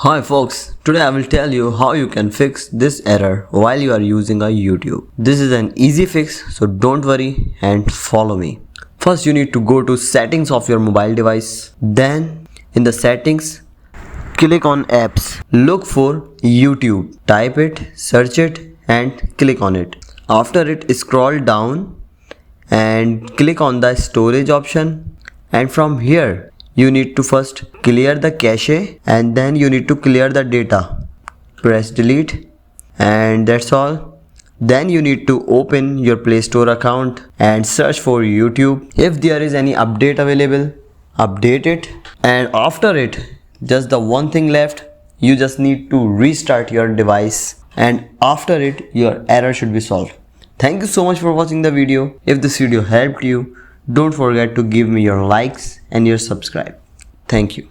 Hi folks, today I will tell you how you can fix this error while you are using a YouTube. This is an easy fix, so don't worry and follow me. First you need to go to settings of your mobile device. Then in the settings, click on apps. Look for YouTube. Type it, search it and click on it. After it, scroll down and click on the storage option, and from here you need to first clear the cache and then you need to clear the data. Press delete and that's all. Then you need to open your Play Store account and search for YouTube. If there is any update available, update it, and after it, just the one thing left, you just need to restart your device, and after it your error should be solved. Thank you so much for watching the video. If this video helped you, don't forget to give me your likes and your subscribe. Thank you.